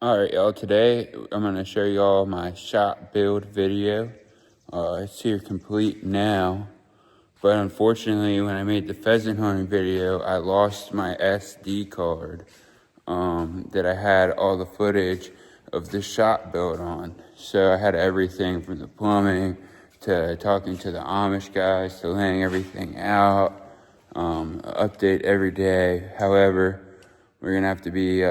Alright y'all, today I'm going to show y'all my shop build video. It's here complete now, but unfortunately when I made the pheasant hunting video, I lost my SD card that I had all the footage of the shop build on. So I had everything from the plumbing to talking to the Amish guys to laying everything out, update every day. However, we're going to have to be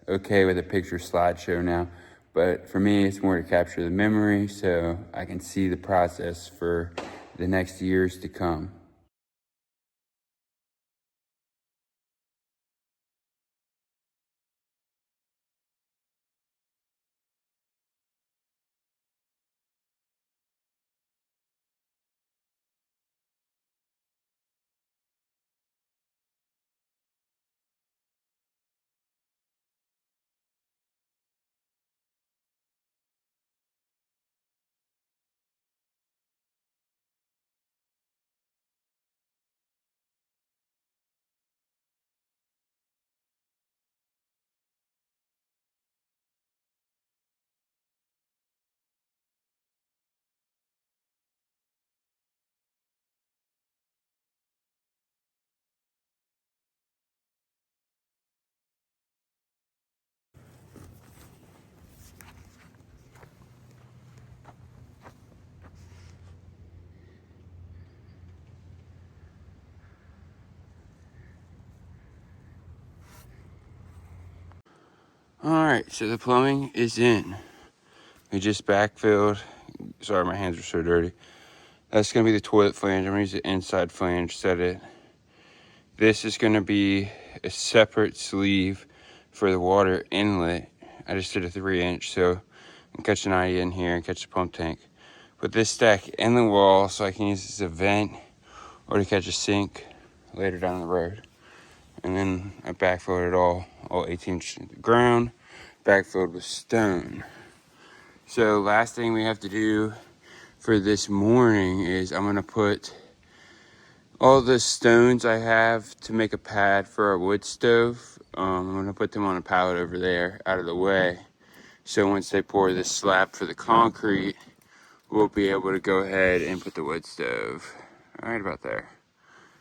okay with a picture slideshow now, but for me it's more to capture the memory so I can see the process for the next years to come. Alright, so the plumbing is in. We just backfilled. Sorry, my hands are so dirty. That's going to be the toilet flange. I'm going to use the inside flange, set it. This is going to be a separate sleeve for the water inlet. I just did a 3-inch, so I can catch an eye in here and catch the pump tank. Put this stack in the wall so I can use this as a vent or to catch a sink later down the road. And then I backfilled it all 18 inches into the ground, backfilled with stone. So last thing we have to do for this morning is I'm gonna put all the stones I have to make a pad for our wood stove. I'm gonna put them on a pallet over there out of the way. So once they pour this slab for the concrete, we'll be able to go ahead and put the wood stove right about there.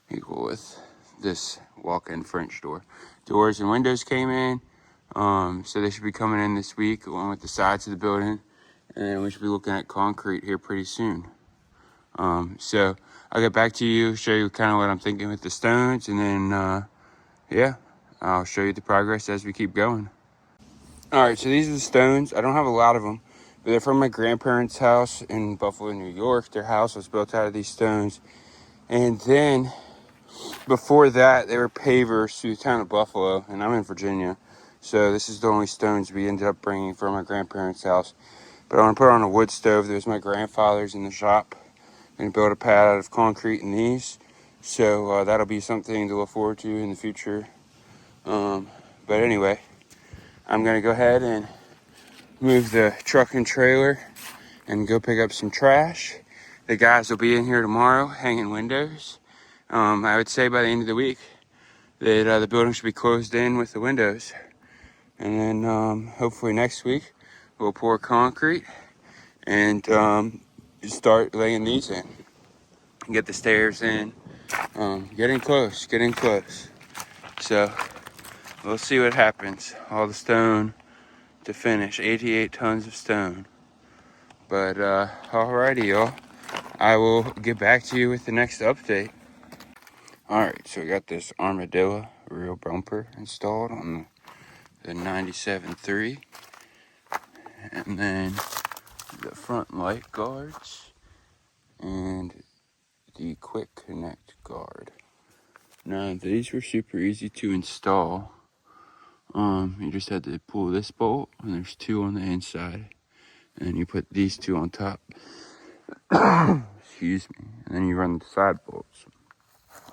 Equal with this walk-in French door. Doors and windows came in, so they should be coming in this week along with the sides of the building, and then we should be looking at concrete here pretty soon. So I'll get back to you, show you kind of what I'm thinking with the stones, and then yeah, I'll show you the progress as we keep going. All right, so these are the stones. I don't have a lot of them, but they're from my grandparents' house in Buffalo, New York. Their house was built out of these stones, and then before that, they were pavers through the town of Buffalo, and I'm in Virginia. So this is the only stones we ended up bringing from my grandparents' house. But I want to put on a wood stove. There's my grandfather's in the shop. I'm going to build a pad out of concrete in these. So that'll be something to look forward to in the future. But anyway, I'm going to go ahead and move the truck and trailer and go pick up some trash. The guys will be in here tomorrow hanging windows. I would say by the end of the week that the building should be closed in with the windows. And then hopefully next week we'll pour concrete and start laying these in. Get the stairs in. Getting close. So we'll see what happens. All the stone to finish, 88 tons of stone. But alrighty y'all, I will get back to you with the next update. Alright, so we got this Armadillo rear bumper installed on the 97.3, and then the front light guards and the quick connect guard. Now these were super easy to install. You just had to pull this bolt, and there's 2 on the inside, and then you put these 2 on top. Excuse me. And then you run the side bolts.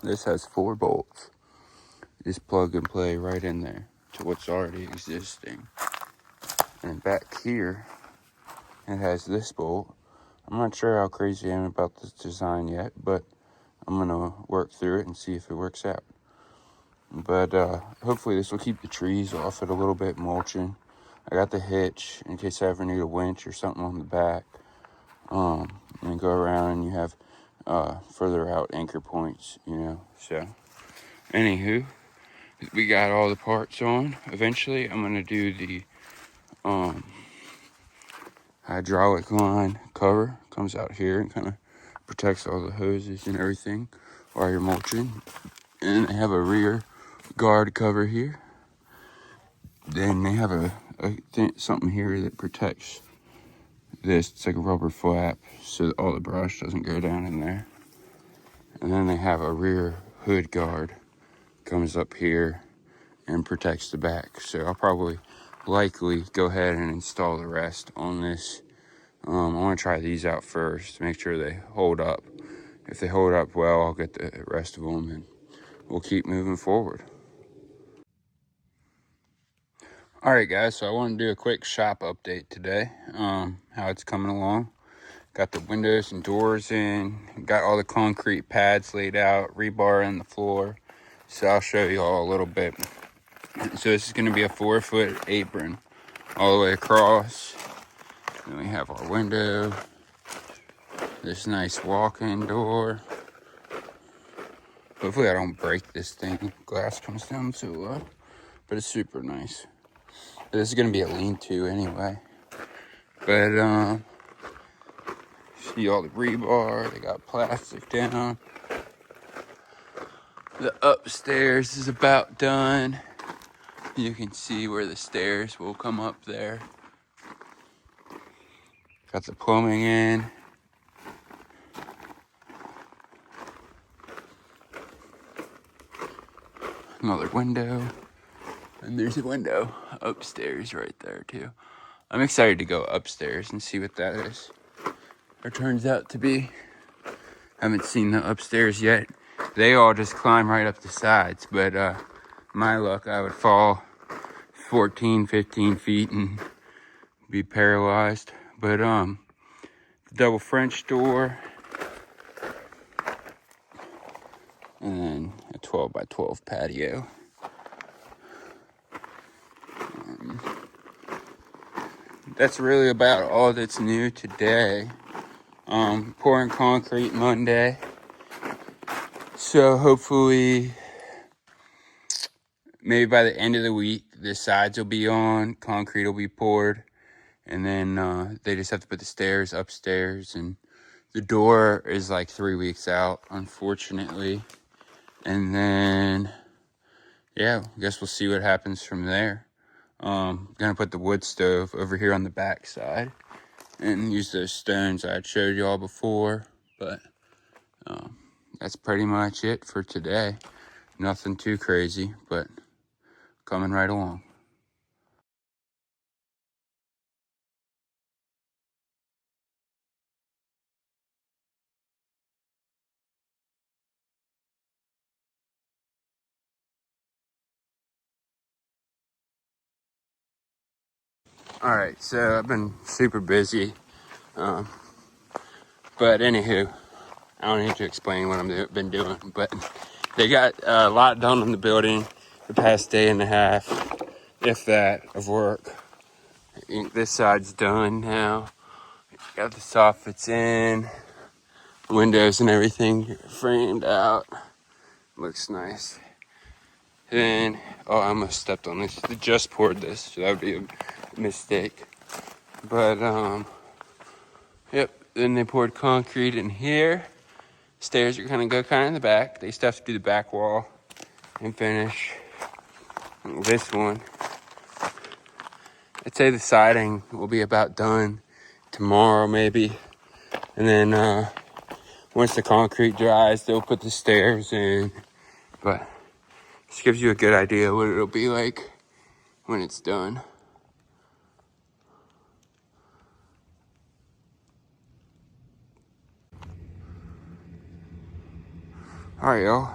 This has 4 bolts. Just plug and play right in there to what's already existing. And back here, it has this bolt. I'm not sure how crazy I am about this design yet, but I'm gonna work through it and see if it works out. But hopefully this will keep the trees off it a little bit, mulching. I got the hitch in case I ever need a winch or something on the back. And go around and you have further out anchor points, you know. So, anywho, we got all the parts on. Eventually, I'm gonna do the hydraulic line cover. Comes out here and kind of protects all the hoses and everything while you're mulching. And they have a rear guard cover here. Then they have something here that protects this. It's like a rubber flap so that all the brush doesn't go down in there. And then they have a rear hood guard. Comes up here and protects the back. So I'll probably likely go ahead and install the rest on this. I want to try these out first to make sure they hold up. If they hold up well, I'll get the rest of them and we'll keep moving forward. All right, guys, so I want to do a quick shop update today, how it's coming along. Got the windows and doors in, got all the concrete pads laid out, rebar in the floor. So I'll show you all a little bit. So this is going to be a 4-foot apron all the way across. Then we have our window, this nice walk-in door. Hopefully I don't break this thing. Glass comes down so low, but it's super nice. This is going to be a lean-to anyway. But see all the rebar, they got plastic down. The upstairs is about done. You can see where the stairs will come up there. Got the plumbing in. Another window. And there's a window upstairs right there too. I'm excited to go upstairs and see what that is. Or turns out to be. Haven't seen the upstairs yet. They all just climb right up the sides, but my luck, I would fall 14, 15 feet and be paralyzed. But the double French door, and then a 12 by 12 patio. That's really about all that's new today. Pouring concrete Monday. So hopefully, maybe by the end of the week, the sides will be on, concrete will be poured, and then they just have to put the stairs upstairs, and the door is like 3 weeks out, unfortunately. And then, yeah, I guess we'll see what happens from there. Gonna put the wood stove over here on the back side and use those stones I had showed y'all before, but that's pretty much it for today. Nothing too crazy, but coming right along. All right, so I've been super busy, but anywho, I don't need to explain what I've been doing, but they got a lot done on the building the past day and a half, if that, of work. This side's done now. Got the soffits in, windows and everything framed out. Looks nice. Then, oh, I almost stepped on this. They just poured this, so that would be a mistake. But, yep. Then they poured concrete in here. Stairs are gonna go kind of in the back. They still have to do the back wall and finish this one. I'd say the siding will be about done tomorrow, maybe. And then once the concrete dries, they'll put the stairs in. But this gives you a good idea what it'll be like when it's done. All right, y'all.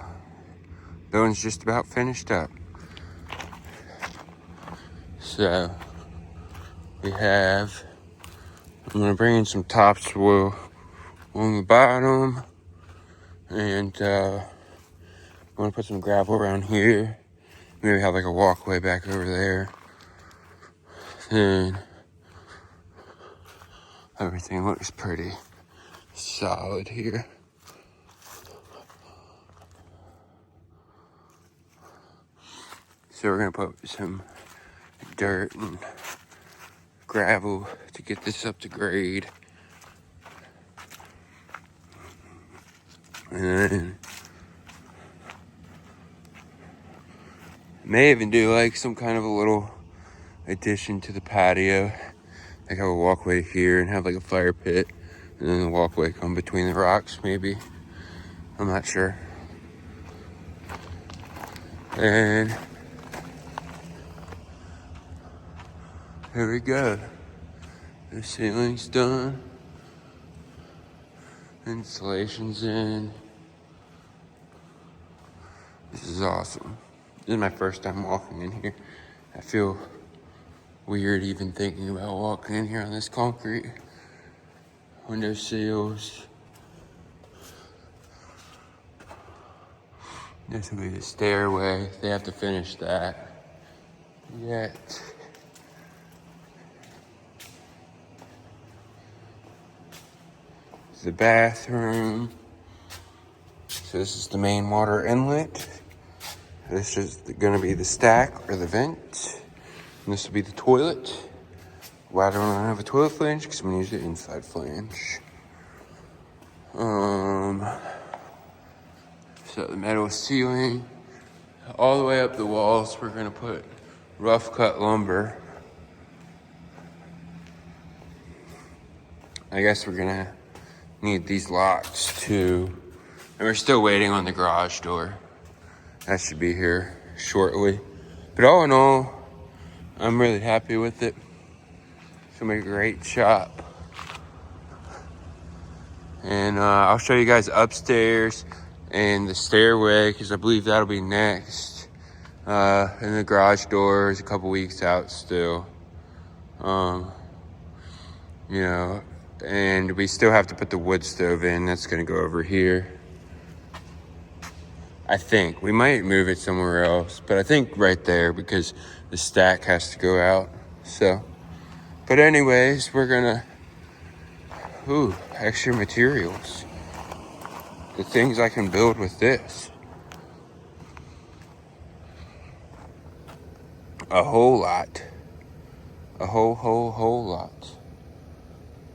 Building's just about finished up. So we have, I'm gonna bring in some topsoil on the bottom, and I'm gonna put some gravel around here. Maybe have like a walkway back over there. And everything looks pretty solid here. So we're gonna put some dirt and gravel to get this up to grade. And then may even do like some kind of a little addition to the patio. Like have a walkway here and have like a fire pit. And then the walkway come between the rocks maybe. I'm not sure. And here we go. The ceiling's done. Insulation's in. This is awesome. This is my first time walking in here. I feel weird even thinking about walking in here on this concrete. Window sills. This will be the stairway. They have to finish that yet. The bathroom. So this is the main water inlet. This is gonna be the stack or the vent. And this will be the toilet. Why don't I have a toilet flange? Because I'm gonna use the inside flange. So the metal ceiling, all the way up the walls, we're gonna put rough cut lumber. I guess we're gonna need these locks too. And we're still waiting on the garage door. That should be here shortly. But all in all, I'm really happy with it. It's gonna be a great shop. And I'll show you guys upstairs and the stairway, because I believe that'll be next. And the garage door is a couple weeks out still. You know, and we still have to put the wood stove in. That's gonna go over here. I think we might move it somewhere else, but I think right there because the stack has to go out. So, but anyways, we're gonna, extra materials. The things I can build with this. A whole lot. A whole lot.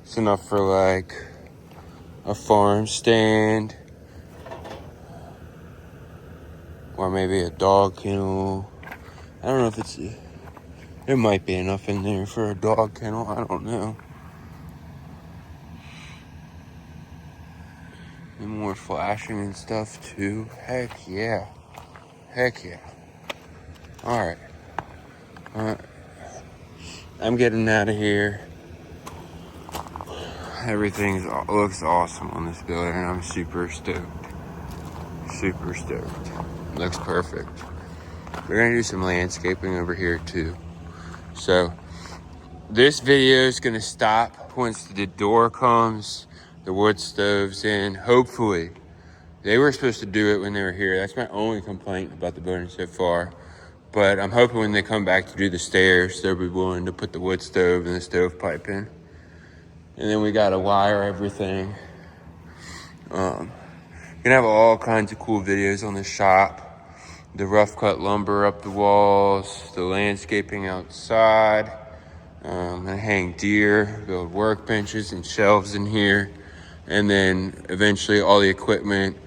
It's enough for like a farm stand. Or maybe a dog kennel. I don't know if it's, there might be enough in there for a dog kennel. I don't know. And more flashing and stuff too. Heck yeah. Heck yeah. Alright. I'm getting out of here. Everything looks awesome on this building. I'm super stoked. Super stoked. Looks perfect. We're gonna do some landscaping over here too. So this video is gonna stop once the door comes, the wood stove's in. Hopefully. They were supposed to do it when they were here. That's my only complaint about the building so far. But I'm hoping when they come back to do the stairs, they'll be willing to put the wood stove and the stovepipe in. And then we gotta wire everything. Gonna have all kinds of cool videos on the shop. The rough cut lumber up the walls, the landscaping outside. I hang deer, build workbenches and shelves in here. And then eventually all the equipment,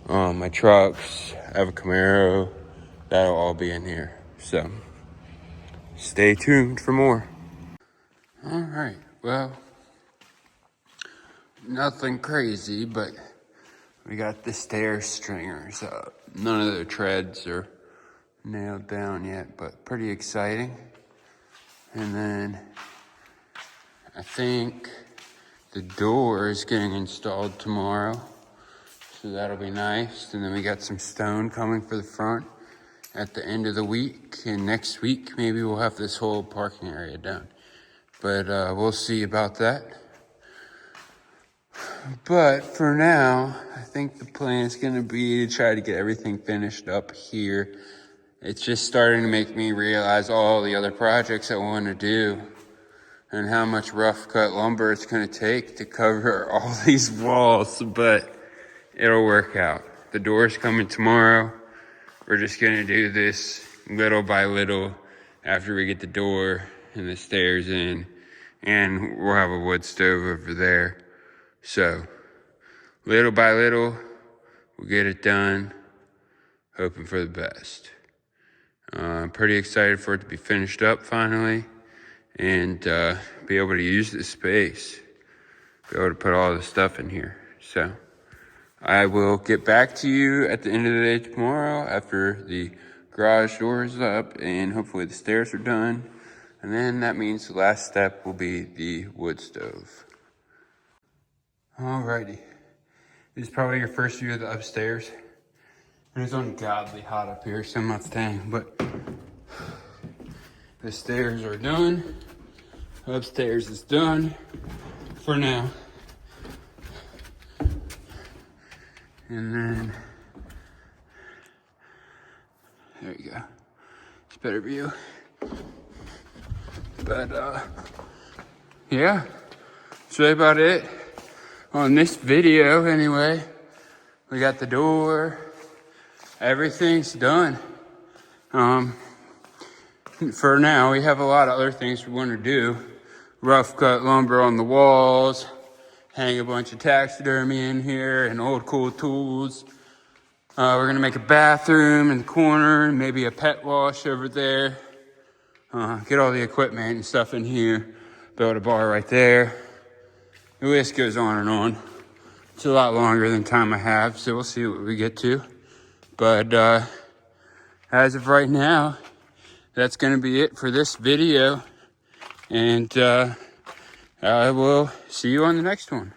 my trucks, I have a Camaro, that'll all be in here. So stay tuned for more. All right, well, nothing crazy, but we got the stair stringers up. None of the treads are nailed down yet, but pretty exciting. And then I think the door is getting installed tomorrow. So that'll be nice. And then we got some stone coming for the front at the end of the week. And next week, maybe we'll have this whole parking area done. But we'll see about that. But for now, I think the plan is gonna be to try to get everything finished up here. It's just starting to make me realize all the other projects I want to do. and how much rough cut lumber it's gonna take to cover all these walls, but it'll work out. The door's coming tomorrow. We're just gonna do this little by little after we get the door and the stairs in, and we'll have a wood stove over there. So little by little, we'll get it done, hoping for the best. I'm pretty excited for it to be finished up finally, and be able to use this space, be able to put all the stuff in here. So I will get back to you at the end of the day tomorrow after the garage door is up and hopefully the stairs are done. And then that means the last step will be the wood stove. Alrighty. This is probably your first view of the upstairs. And it's ungodly hot up here, so I'm not staying, but the stairs are done. Upstairs is done for now. And then, there you go. It's a better view. But, yeah, that's really about it on this video anyway. We got the door, everything's done. For now, we have a lot of other things we want to do. Rough cut lumber on the walls, hang a bunch of taxidermy in here and old cool tools. We're gonna make a bathroom in the corner, maybe a pet wash over there. Get all the equipment and stuff in here. Build a bar right there. The list goes on and on. It's a lot longer than time I have, so we'll see what we get to. But as of right now, that's gonna be it for this video. And I will see you on the next one.